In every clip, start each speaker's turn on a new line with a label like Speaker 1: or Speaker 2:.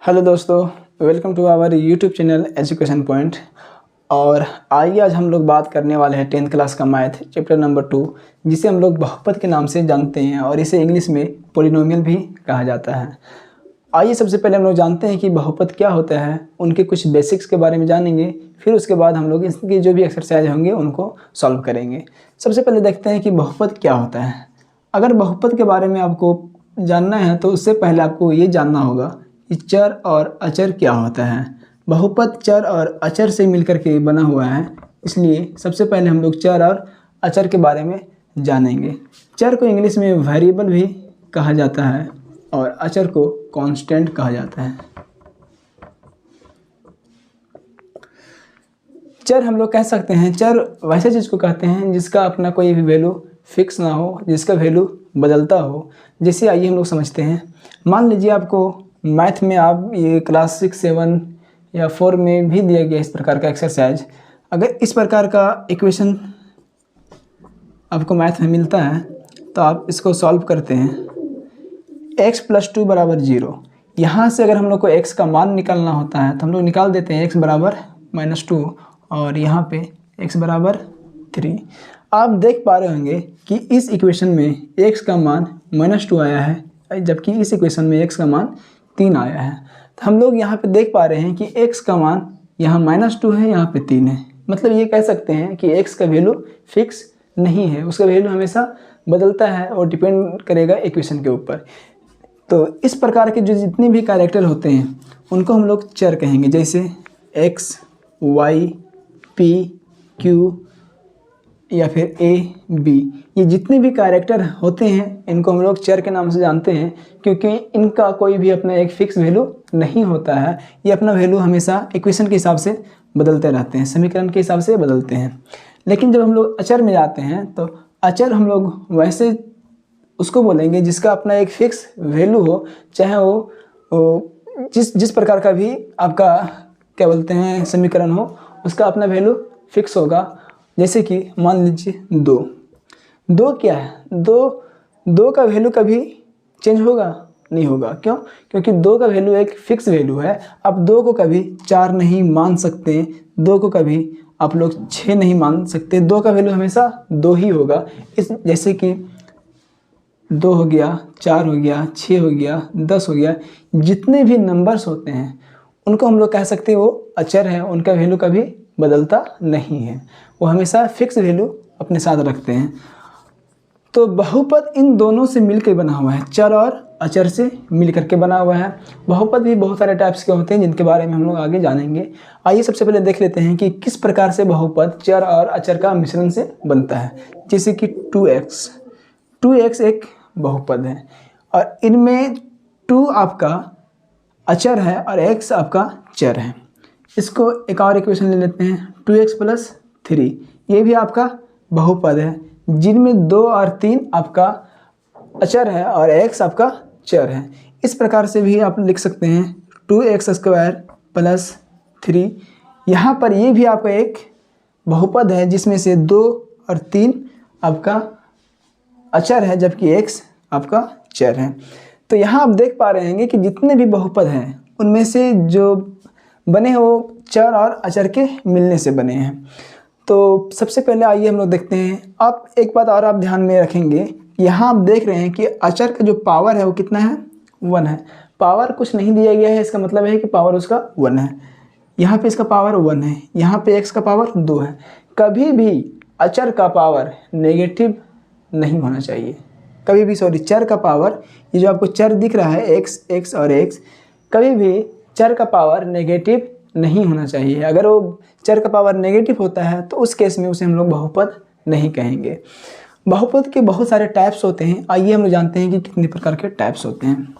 Speaker 1: Hello दोस्तों, welcome to our YouTube channel education point. और आइए आज हम लोग बात करने वाले हैं 10th क्लास का मैथ चैप्टर नंबर 2, जिसे हम लोग बहुपद के नाम से जानते हैं और इसे इंग्लिश में पॉलिनोमियल भी कहा जाता है। आइए सबसे पहले हम लोग जानते हैं कि बहुपद क्या होता है, उनके कुछ बेसिक्स के बारे में जानेंगे। फिर उसके बाद हम लोग इसके जो भी एक्सरसाइज होंगे उनको सॉल्व करेंगे। सबसे पहले देखते हैं कि बहुपद क्या होता है। अगर बहुपद के बारे में आपको जानना है तो उससे पहले आपको ये जानना होगा कि चर और अचर क्या होता है। बहुपद चर और अचर से मिलकर के बना हुआ है, इसलिए सबसे पहले हम लोग चर और अचर के बारे में जानेंगे। चर को इंग्लिश में वेरिएबल भी कहा जाता है और अचर को कांस्टेंट कहा जाता है। चर हम लोग कह सकते हैं, चर वैसे चीज़ को कहते हैं जिसका अपना कोई भी वैल्यू फिक्स ना हो, जिसका वैल्यू बदलता हो। जैसे आइए हम लोग समझते हैं। मान लीजिए आपको मैथ में आप ये क्लास 6, 7 या 4 में भी दिया गया इस प्रकार का एक्सरसाइज। अगर इस प्रकार का इक्वेशन आपको मैथ में मिलता है तो आप इसको सॉल्व करते हैं। x + 2 = 0। यहाँ से अगर हम लोग को x का मान निकालना होता है तो हम लोग निकाल देते हैं x = -2 और यहाँ पे x = 3। आप देख पा रहे होंगे कि इस इक्वेशन में x का मान -2 आया है, जबकि इस इक्वेशन में x का मान 3 आया है। तो हम लोग यहाँ पे देख पा रहे हैं कि x का मान यहाँ -2 है, यहाँ पे 3 है। मतलब ये कह सकते हैं कि x का वैल्यू फिक्स नहीं है, उसका वैल्यू हमेशा बदलता है और डिपेंड करेगा इक्वेशन के ऊपर। तो इस प्रकार के जो जितने भी कैरेक्टर होते हैं उनको हम लोग चर कहेंगे, जैसे x, y, p, q या फिर a, b। ये जितने भी कैरेक्टर होते हैं इनको हम लोग चर के नाम से जानते हैं, क्योंकि इनका कोई भी अपना एक फिक्स वैल्यू नहीं होता है। ये अपना वैल्यू हमेशा इक्वेशन के हिसाब से बदलते रहते हैं, समीकरण के हिसाब से बदलते हैं। लेकिन जब हम लोग अचर में जाते हैं तो अचर हम लोग वैसे उसको बोलेंगे जिसका अपना एक फिक्स वैल्यू हो, चाहे वो जिस प्रकार का भी आपका क्या बोलते हैं समीकरण हो, उसका अपना वैल्यू फिक्स होगा। जैसे कि मान लीजिए 2 क्या है, 2 का वैल्यू कभी चेंज होगा नहीं होगा। क्यों? क्योंकि 2 का वैल्यू एक फिक्स वैल्यू है। आप 2 को कभी 4 नहीं मान सकते, 2 को कभी आप लोग 6 नहीं मान सकते। 2 का वैल्यू हमेशा 2 ही होगा। इस जैसे कि 2 हो गया, 4 हो गया, 6 हो गया, 10 हो गया, जितने भी नंबर्स होते हैं उनको हम लोग कह सकते हैं वो अचर है, उनका वैल्यू कभी बदलता नहीं है, वो हमेशा फिक्स वैल्यू अपने साथ रखते हैं। तो बहुपद इन दोनों से मिलकर बना हुआ है, चर और अचर से मिलकर के बना हुआ है। बहुपद भी बहुत सारे टाइप्स के होते हैं जिनके बारे में हम लोग आगे जानेंगे। आइए सबसे पहले देख लेते हैं कि किस प्रकार से बहुपद चर और अचर का मिश्रण से बनता है। जैसे कि 2x एक बहुपद है और इनमें 2 आपका अचर है और x आपका चर है। इसको एक और इक्वेशन ले लेते हैं, 2x + 3। ये भी आपका बहुपद है जिनमें 2 और 3 आपका अचर है और x आपका चर है। इस प्रकार से भी आप लिख सकते हैं 2x² + 3। यहाँ पर ये भी आपका एक बहुपद है जिसमें से 2 और 3 आपका अचर है, जबकि x आपका चर है। तो यहाँ आप देख पा रहे हैं कि जितने भी बहुपद हैं उनमें से जो बने हैं वो चर और अचर के मिलने से बने हैं। तो सबसे पहले आइए हम लोग देखते हैं। आप एक बात और आप ध्यान में रखेंगे, यहाँ आप देख रहे हैं कि अचर का जो पावर है वो कितना है, 1 है। पावर कुछ नहीं दिया गया है, इसका मतलब है कि पावर उसका 1 है। यहाँ पे इसका पावर 1 है, यहाँ पे x का पावर 2 है। कभी भी अचर का पावर नेगेटिव नहीं होना चाहिए, कभी भी चर का पावर, ये जो आपको चर दिख रहा है x और x, कभी भी चर का पावर नेगेटिव नहीं होना चाहिए। अगर वो चर का पावर नेगेटिव होता है तो उस केस में उसे हम लोग बहुपद नहीं कहेंगे। बहुपद के बहुत सारे टाइप्स होते हैं। आइए हम लोग जानते हैं कि कितने प्रकार के टाइप्स होते हैं।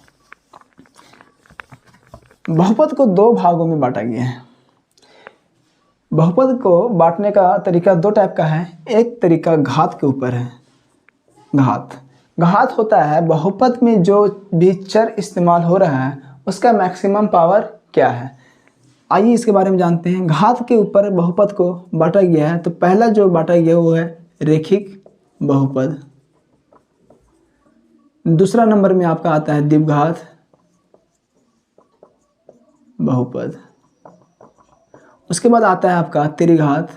Speaker 1: बहुपद को 2 भागों में बांटा गया है। बहुपद को बांटने का तरीका 2 टाइप का है। एक तरीका घात के ऊपर है। घात होता है बहुपद में जो भी चर इस्तेमाल हो रहा है उसका मैक्सिमम पावर क्या है। आइए इसके बारे में जानते हैं। घात के ऊपर बहुपद को बांटा गया है, तो पहला जो बांटा गया वो है रेखिक बहुपद। दूसरा नंबर में आपका आता है द्विघात। बहुपद। उसके बाद आता है आपका त्रिघात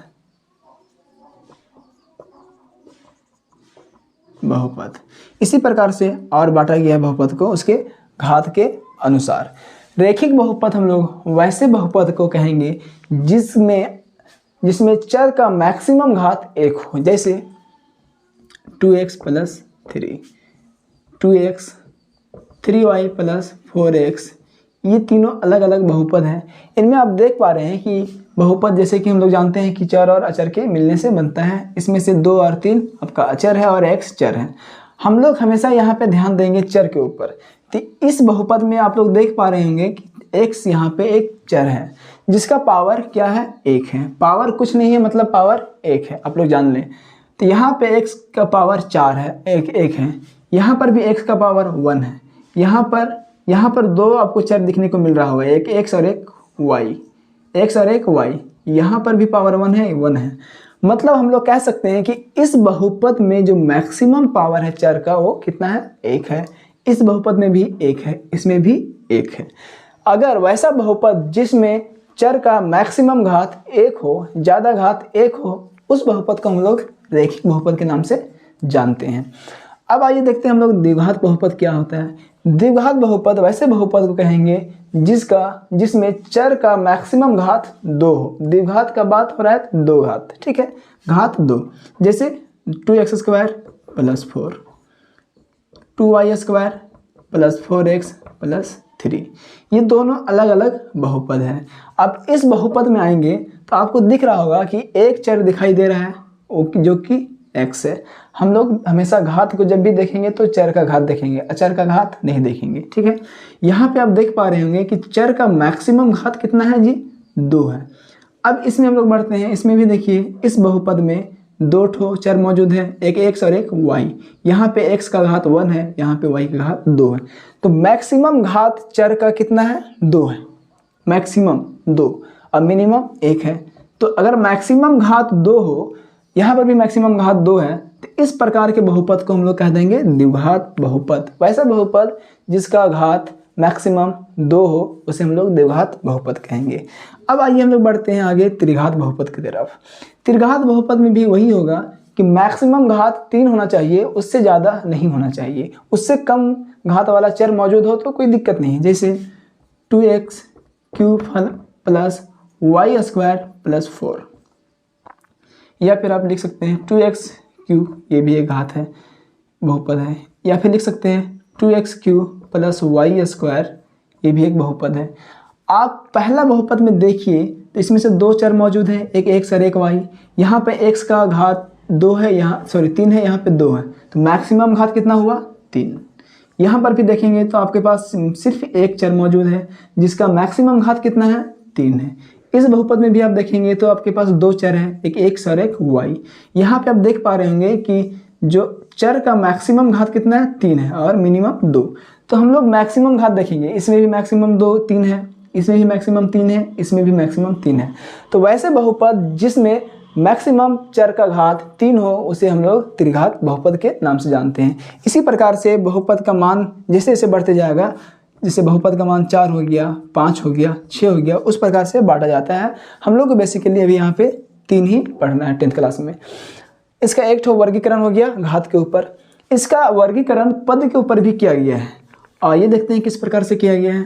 Speaker 1: बहुपद। इसी प्रकार से और बांटा गया है बहुपद को उसके घात के अनुसार। रैखिक बहुपद हम लोग वैसे बहुपद को कहेंगे जिसमें चर का मैक्सिमम घात 1 हो, जैसे 2x + 3, 2x, 3y + 4x, ये तीनों अलग अलग बहुपद हैं। इनमें आप देख पा रहे हैं कि बहुपद जैसे कि हम लोग जानते हैं कि चर और अचर के मिलने से बनता है। इसमें से 2 और 3 आपका अचर है और x चर है। हम लोग हमेशा यहाँ पे ध्यान देंगे चर के ऊपर। तो इस बहुपद में आप लोग देख पा रहे होंगे कि x यहाँ पे एक चर है जिसका पावर क्या है, 1 है। पावर कुछ नहीं है, मतलब पावर 1 है, आप लोग जान लें। तो यहाँ पे x का पावर 4 है, 1 है। यहाँ पर भी x का पावर 1 है। यहाँ पर 2 आपको चर दिखने को मिल रहा होगा, एक x और एक y, x और एक y। यहाँ पर भी पावर 1 है, 1 है। मतलब हम लोग कह सकते हैं कि इस बहुपद में जो मैक्सिमम पावर है चर का वो कितना है, 1 है। इस बहुपद में भी 1 है, इसमें भी 1 है। अगर वैसा बहुपद जिसमें चर का मैक्सिमम घात 1 हो, ज़्यादा घात 1 हो, उस बहुपद को हम लोग रैखिक बहुपद के नाम से जानते हैं। अब आइए देखते हैं हम लोग द्विघात बहुपद क्या होता है। द्विघात बहुपद वैसे बहुपद को कहेंगे जिसमें चर का मैक्सिमम घात 2 हो। द्विघात का बात हो रहा है 2 घात, ठीक है, घात 2। जैसे 2x² + 4, 2y² + 4x + 3, ये दोनों अलग अलग बहुपद हैं। अब इस बहुपद में आएंगे तो आपको दिख रहा होगा कि एक चर दिखाई दे रहा है जो कि x है। हम लोग हमेशा घात को जब भी देखेंगे तो चर का घात देखेंगे, अचर का घात नहीं देखेंगे, ठीक है। यहाँ पे आप देख पा रहे होंगे कि चर का मैक्सिमम घात कितना है जी, 2 है। अब इसमें हम लोग बढ़ते हैं, इसमें भी देखिए इस बहुपद में 2 ठो चर मौजूद है, एक x और एक y। यहाँ पे x का घात 1 है, यहाँ पे y का घात 2 है। तो मैक्सिमम घात चर का कितना है, 2 है, मैक्सिमम 2 और मिनिमम 1 है। तो अगर मैक्सिमम घात 2 हो, यहाँ पर भी मैक्सिमम घात 2 है, तो इस प्रकार के बहुपद को हम लोग कह देंगे द्विघात बहुपद। वैसा बहुपद जिसका घात मैक्सिमम 2 हो उसे हम लोग द्विघात बहुपद कहेंगे। अब आइए हम लोग बढ़ते हैं आगे त्रिघात बहुपद की तरफ। त्रिघात बहुपद में भी वही होगा कि मैक्सिमम घात 3 होना चाहिए, उससे ज़्यादा नहीं होना चाहिए। उससे कम घात वाला चर मौजूद हो तो कोई दिक्कत नहीं, जैसे 2x³ + y² + 4, या फिर आप लिख सकते हैं 2x³, ये भी एक घात है, बहुपद है। या फिर लिख सकते हैं 2x³ + y², ये भी एक बहुपद है। आप पहला बहुपद में देखिए तो इसमें से 2 चर मौजूद हैं, एक x और एक y। यहाँ पे x का घात 2 है, 3 है, यहाँ पे 2 है, तो मैक्सिमम घात कितना हुआ, 3। यहाँ पर भी देखेंगे तो आपके पास सिर्फ एक चर मौजूद है जिसका मैक्सिमम घात कितना है, 3 है। इस बहुपद में भी आप देखेंगे तो आपके पास 2 चर हैं, एक x और एक y। यहाँ पे आप देख पा रहे होंगे कि जो चर का मैक्सिमम घात कितना है, 3 है और मिनिमम 2। तो हम लोग मैक्सिमम घात देखेंगे, इसमें भी मैक्सिमम 3 है, इसमें भी मैक्सिमम 3 है, इसमें भी मैक्सिमम 3 है। तो वैसे बहुपद जिसमें मैक्सिमम चर का घात 3 हो उसे हम लोग त्रिघात बहुपद के नाम से जानते हैं। इसी प्रकार से बहुपद का मान जैसे जैसे बढ़ते जाएगा, जैसे बहुपद का मान 4 हो गया, 5 हो गया, 6 हो गया, उस प्रकार से बांटा जाता है। हम लोग को बेसिकली अभी यहाँ पे 3 ही पढ़ना है 10th क्लास में। इसका एक ठो वर्गीकरण हो गया घात के ऊपर, इसका वर्गीकरण पद के ऊपर भी किया गया है। और ये देखते हैं किस प्रकार से किया गया है।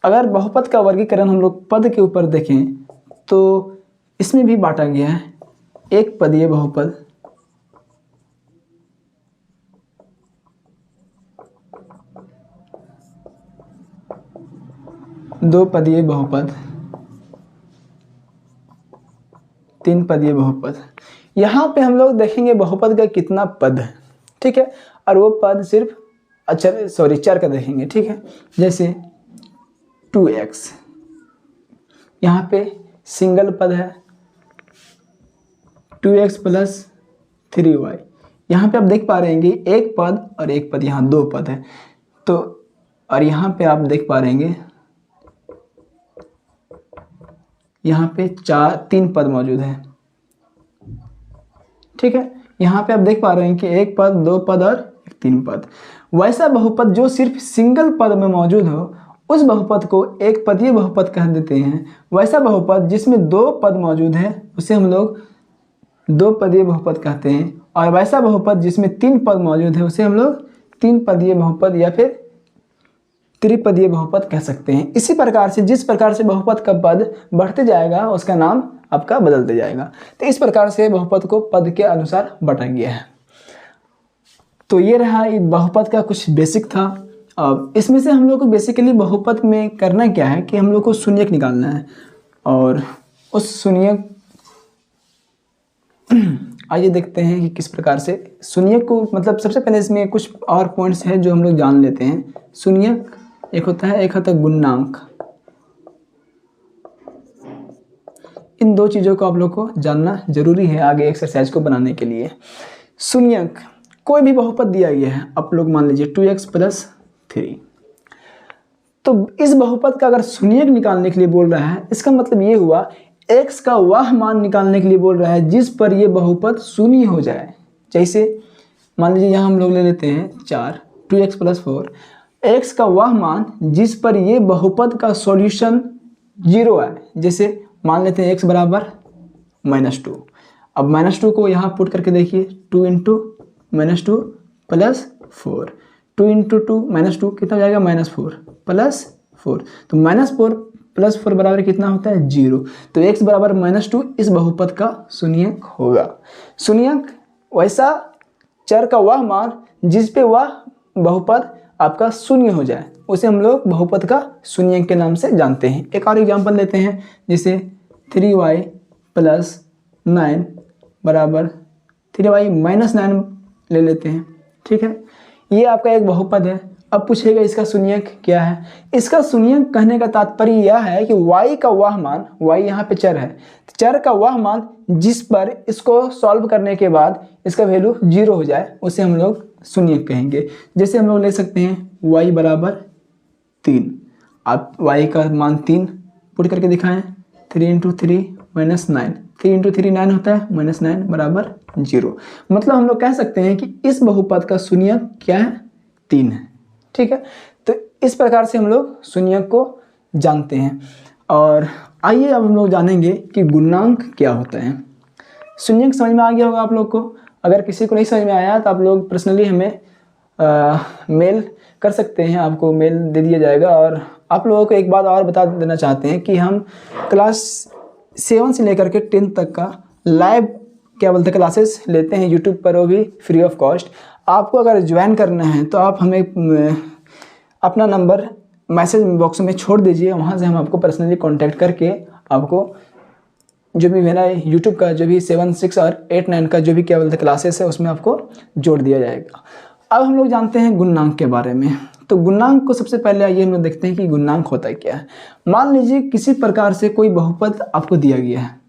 Speaker 1: अगर बहुपद का वर्गीकरण हम लोग पद के ऊपर देखें तो इसमें भी बांटा गया है, एक पदीय बहुपद, दो पदीय बहुपद, 3 पदीय बहुपद। यहाँ पे हम लोग देखेंगे बहुपद का कितना पद है, ठीक है, और वो पद सिर्फ चर का देखेंगे, ठीक है। जैसे 2x, यहाँ पे सिंगल पद है, 2x + 3y। यहाँ पे आप देख पा रहे हैं कि एक पद और एक पद, यहाँ 2 पद है। तो और यहाँ पे आप देख पा रहे हैं यहाँ पे 3 पद मौजूद है, ठीक है। यहाँ पे आप देख पा रहे हैं कि एक पद, 2 पद और तीन पद। वैसा बहुपद जो सिर्फ सिंगल पद में मौजूद हो उस बहुपद को एक पदीय बहुपद कह देते हैं। वैसा बहुपद जिसमें दो पद मौजूद है उसे हम लोग दो पदीय बहुपद कहते हैं। और वैसा बहुपद जिसमें तीन पद मौजूद है उसे हम लोग तीन पदीय बहुपद या फिर त्रिपदीय बहुपद कह सकते हैं। इसी प्रकार से जिस प्रकार से बहुपद का पद बढ़ते जाएगा उसका नाम आपका बदलते जाएगा। तो इस प्रकार से बहुपद को पद के अनुसार बांटा गया है। तो ये रहा बहुपद का कुछ बेसिक था। अब इसमें से हम लोग को बेसिकली बहुपद में करना क्या है कि हम लोग को शून्यक निकालना है। और उस शून्यक आइए देखते हैं कि किस प्रकार से शून्यक को, मतलब सबसे पहले इसमें कुछ और पॉइंट्स हैं जो हम लोग जान लेते हैं। शून्यक एक होता है गुणांक। इन दो चीज़ों को आप लोग को जानना जरूरी है आगे एक्सरसाइज को बनाने के लिए। शून्यक कोई भी बहुपद दिया गया है, आप लोग मान लीजिए 2x + 3। तो इस बहुपद का अगर शून्यक निकालने के लिए बोल रहा है, इसका मतलब ये हुआ x का वह मान निकालने के लिए बोल रहा है जिस पर ये बहुपद शून्य हो जाए। जैसे मान लीजिए यहाँ हम लोग ले लेते हैं 4, 2x + 4। x का वह मान जिस पर ये बहुपद का सॉल्यूशन 0 है। जैसे मान लेते हैं x बराबर -2। अब -2 को यहाँ पुट करके देखिए, 2 × -2 + 4। 2 × 2 -2 कितना हो जाएगा? -4 + 4। तो -4 + 4 बराबर कितना होता है? 0। तो x बराबर -2 इस बहुपद का शून्यक होगा। शून्यक वैसा चर का वह मान जिस पे वह बहुपद आपका शून्य हो जाए उसे हम लोग बहुपद का शून्यक के नाम से जानते हैं। एक और एग्जांपल लेते हैं, जैसे 3y + 9 बराबर 3y - 9 ले लेते हैं। ठीक है, ये आपका एक बहुपद है। अब पूछेगा इसका शून्यक क्या है। इसका शून्यक कहने का तात्पर्य यह है कि y का वह मान, y यहाँ पे चर है, चर का वह मान जिस पर इसको सॉल्व करने के बाद इसका वैल्यू 0 हो जाए उसे हम लोग शून्यक कहेंगे। जैसे हम लोग ले सकते हैं y बराबर 3। आप y का मान 3 पुट करके दिखाएं, 3 × 3 - 9। 3 × 3 9 होता है, -9 बराबर 0। मतलब हम लोग कह सकते हैं कि इस बहुपद का शून्यक क्या है? 3 है। ठीक है, तो इस प्रकार से हम लोग शून्यक को जानते हैं। और आइए अब हम लोग जानेंगे कि गुणांक क्या होता है। शून्यक समझ में आ गया होगा आप लोग को। अगर किसी को नहीं समझ में आया तो आप लोग पर्सनली हमें मेल कर सकते हैं, आपको मेल दे दिया जाएगा। और आप लोगों को एक बात और बता देना चाहते हैं कि हम क्लास 7 से लेकर के 10 तक का लाइव क्लासेस लेते हैं यूट्यूब पर, वो भी फ्री ऑफ कॉस्ट। आपको अगर ज्वाइन करना है तो आप हमें अपना नंबर मैसेज बॉक्स में छोड़ दीजिए, वहाँ से हम आपको पर्सनली कांटेक्ट करके आपको जो भी मेरा यूट्यूब का जो भी 7, 6 और 8, 9 का जो भी क्लासेस है उसमें आपको जोड़ दिया जाएगा। अब हम लोग जानते हैं गुणांक के बारे में। तो गुणांक को सबसे पहले आइए हम लोग देखते हैं कि गुणांक होता क्या है। मान लीजिए किसी प्रकार से कोई बहुपद आपको दिया गया है,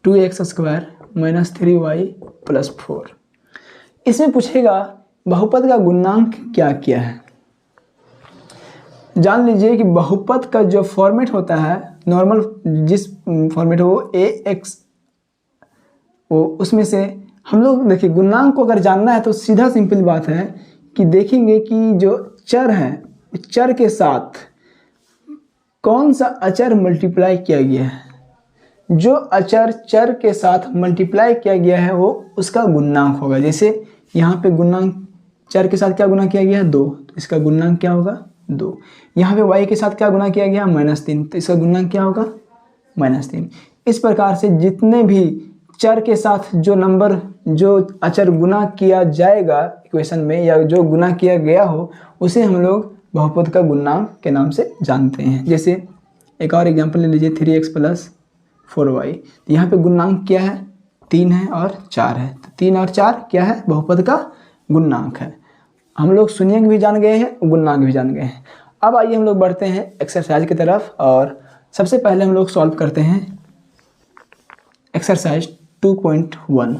Speaker 1: 2x² - 3y + 4। इसमें पूछेगा बहुपद का गुणांक क्या क्या है। जान लीजिए कि बहुपद का जो फॉर्मेट होता है नॉर्मल, जिस फॉर्मेट हो ax, वो उसमें से हम लोग देखिए गुणांक को अगर जानना है तो सीधा सिंपल बात है कि देखेंगे कि जो चर है, चर के साथ कौन सा अचर मल्टीप्लाई किया गया है। जो अचर चर के साथ मल्टीप्लाई किया गया है वो उसका गुणांक होगा। जैसे यहाँ पे गुणांक चर के साथ क्या गुना किया गया है? 2, तो इसका गुणांक क्या होगा? 2। यहाँ पे y के साथ क्या गुना किया गया? -3, तो इसका गुणांक क्या होगा? -3। इस प्रकार से जितने भी चर के साथ जो अचर गुना किया जाएगा इक्वेशन में, या जो गुना किया गया हो, उसे हम लोग बहुपद का गुणांक के नाम से जानते हैं। जैसे एक और एग्जांपल ले लीजिए, 3x + 4y। तो यहाँ पे गुणांक क्या है? 3 है और 4 है। तो 3 और 4 क्या है? बहुपद का गुणांक है। हम लोग शून्यक भी जान गए हैं, गुणांक भी जान गए हैं। अब आइए हम लोग बढ़ते हैं एक्सरसाइज की तरफ। और सबसे पहले हम लोग सॉल्व करते हैं एक्सरसाइज 2.1,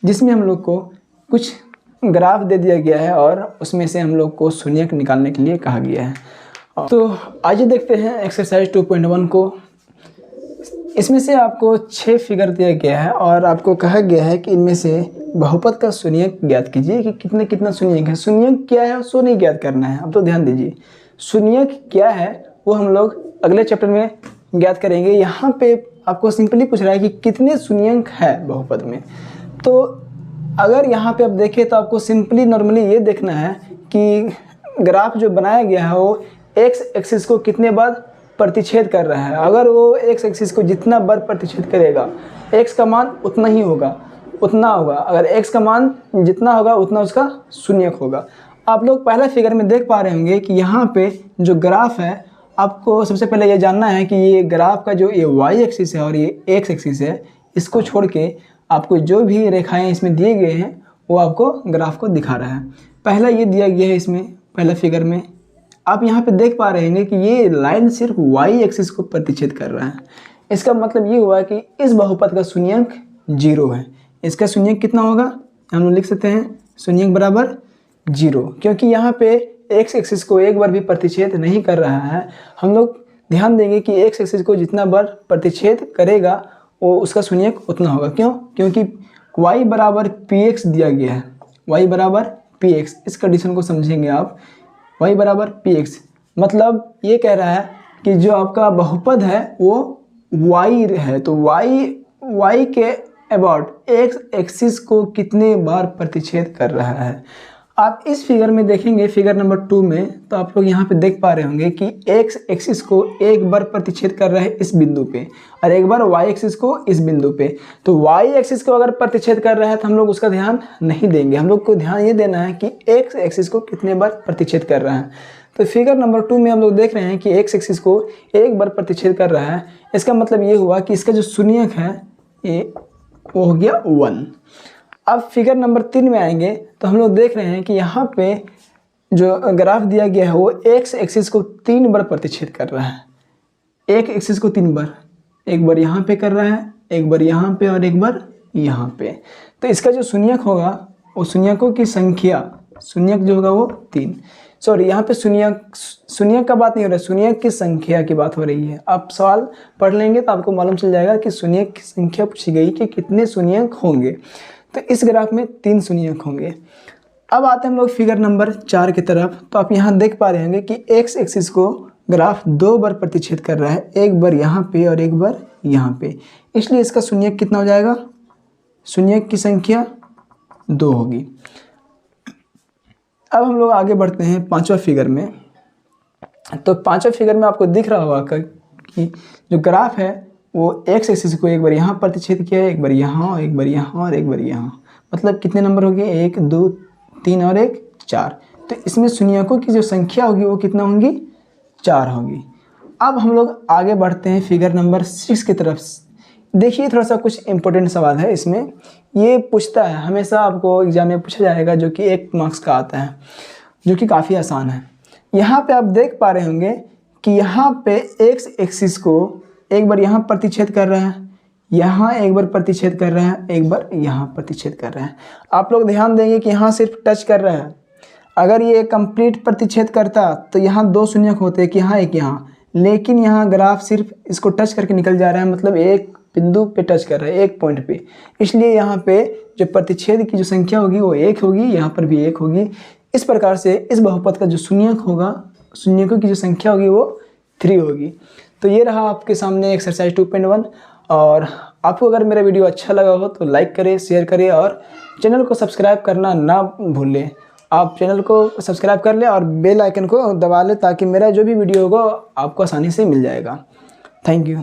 Speaker 1: जिसमें हम लोग को कुछ ग्राफ दे दिया गया है और उसमें से हम लोग को शून्यक निकालने के लिए कहा गया है। तो आइए देखते हैं एक्सरसाइज 2.1 को। इसमें से आपको 6 फिगर दिया गया है और आपको कहा गया है कि इनमें से बहुपद का शून्यक ज्ञात कीजिए कि कितने कितना शून्यक है। शून्यक क्या है सो नहीं ज्ञात करना है। अब तो ध्यान दीजिए, शून्यक क्या है वो हम लोग अगले चैप्टर में ज्ञात करेंगे। यहाँ पे आपको सिंपली पूछ रहा है कि कितने शून्यक है बहुपद में। तो अगर यहाँ पे आप देखें तो आपको सिंपली नॉर्मली ये देखना है कि ग्राफ जो बनाया गया है वो एक्स एक्सिस को कितने बार प्रतिच्छेद कर रहा है। अगर वो एक्स एक्सिस को जितना बार प्रतिच्छेद करेगा एक्स का मान उतना ही होगा, उतना होगा। अगर एक्स का मान जितना होगा उतना उसका शून्यक होगा। आप लोग पहला फिगर में देख पा रहे होंगे कि यहाँ पे जो ग्राफ है, आपको सबसे पहले ये जानना है कि ये ग्राफ का जो ये वाई एक्सिस है और ये एक्स एक्सिस है, इसको छोड़ के आपको जो भी रेखाएं इसमें दिए गए हैं वो आपको ग्राफ को दिखा रहा है। पहला ये दिया गया है इसमें पहला फिगर में, आप यहाँ पे देख पा रहे हैं कि ये लाइन सिर्फ वाई एक्सिस को प्रतिच्छेद कर रहा है। इसका मतलब ये हुआ कि इस बहुपद का शून्यक 0 है। इसका शून्यक कितना होगा, हम लोग लिख सकते हैं शून्यक बराबर 0, क्योंकि यहाँ पे एक्स एक्सिस को एक बार भी प्रतिच्छेद नहीं कर रहा है। हम लोग ध्यान देंगे कि एक्स एक्सिस को जितना बार प्रतिच्छेद करेगा वो उसका शून्यक उतना होगा। क्यों? क्योंकि y बराबर px दिया गया है, y बराबर px। इस कंडीशन को समझेंगे आप, y बराबर px मतलब ये कह रहा है कि जो आपका बहुपद है वो y है, तो y के अबाउट x एक्सिस को कितने बार प्रतिच्छेद कर रहा है। आप इस फिगर में देखेंगे, फिगर नंबर 2 में, तो आप लोग यहाँ पे देख पा रहे होंगे कि x एक्सिस को एक बार प्रतिच्छेद कर रहा है इस बिंदु पे और एक बार y एक्सिस को इस बिंदु पे। तो y एक्सिस को अगर प्रतिच्छेद कर रहा है तो हम लोग उसका ध्यान नहीं देंगे। हम लोग को ध्यान ये देना है कि x एक्सिस को कितने बार प्रतिच्छेद कर रहा है। तो फिगर नंबर 2 में हम लोग देख रहे हैं कि x एक्सिस को एक बार प्रतिच्छेद कर रहा है। इसका मतलब ये हुआ कि इसका जो शून्यक है ये वो हो गया 1। अब फिगर नंबर 3 में आएंगे तो हम लोग देख रहे हैं कि यहाँ पे जो ग्राफ दिया गया है वो एक्स एक्सिस को 3 बार प्रतिच्छेद कर रहा है। एक एक्सिस को 3 बार, एक बार यहाँ पे कर रहा है, एक बार यहाँ पे और एक बार यहाँ पे। तो इसका जो शून्यक होगा वो शून्यकों की संख्या, शून्यक जो होगा वो 3। सॉरी, यहाँ पे शून्यक का बात नहीं हो रहा है, शून्यक की संख्या की बात हो रही है। आप सवाल पढ़ लेंगे तो आपको मालूम चल जाएगा कि शून्यक की संख्या पूछी गई कि कितने शून्यक होंगे। तो इस ग्राफ में 3 शून्यक होंगे। अब आते हैं हम लोग फिगर नंबर 4 की तरफ। तो आप यहाँ देख पा रहे होंगे कि एक्स एक्सिस को ग्राफ 2 बार प्रतिच्छेद कर रहा है, एक बार यहाँ पे और एक बार यहाँ पे। इसलिए इसका शून्यक कितना हो जाएगा, शून्यक की संख्या 2 होगी। अब हम लोग आगे बढ़ते हैं 5वां फिगर में। तो 5वां फिगर में आपको दिख रहा होगा कि जो ग्राफ है वो एक्स एक्सिस को एक बार यहाँ प्रतिच्छेद किया है, एक बार यहाँ, एक बार यहाँ और एक बार यहाँ। मतलब कितने नंबर हो गए, 1 2 3 और 1 4। तो इसमें शून्यकों की जो संख्या होगी वो कितना होंगी, 4 होगी। अब हम लोग आगे बढ़ते हैं फिगर नंबर 6 की तरफ। देखिए थोड़ा सा कुछ इंपॉर्टेंट सवाल है इसमें, ये पूछता है हमेशा, आपको एग्जाम में पूछा जाएगा, जो कि 1 मार्क्स का आता है, जो कि काफ़ी आसान है। यहाँ पे आप देख पा रहे होंगे कि यहाँ पे एक्स एक्सिस को एक बार यहाँ प्रतिच्छेद कर रहा है, यहाँ एक बार प्रतिच्छेद कर रहा है, एक बार यहाँ प्रतिच्छेद कर रहा है। आप लोग ध्यान देंगे कि यहाँ सिर्फ टच कर रहा है। अगर ये कंप्लीट प्रतिच्छेद करता तो यहाँ 2 शून्यक होते कि यहाँ एक यहाँ, लेकिन यहाँ ग्राफ सिर्फ इसको टच करके निकल जा रहा है, मतलब एक बिंदु पे टच कर रहा है, एक पॉइंट पे। इसलिए यहाँ पे जो प्रतिच्छेद की जो संख्या होगी वो 1 होगी, यहाँ पर भी 1 होगी। इस प्रकार से इस बहुपद का जो शून्यक होगा, शून्यकों की जो संख्या होगी वो 3 होगी। तो ये रहा आपके सामने एक्सरसाइज 2.1। और आपको अगर मेरा वीडियो अच्छा लगा हो तो लाइक करें, शेयर करें और चैनल को सब्सक्राइब करना ना भूलें। आप चैनल को सब्सक्राइब कर लें और बेल आइकन को दबा लें ताकि मेरा जो भी वीडियो होगा आपको आसानी से मिल जाएगा। Thank you.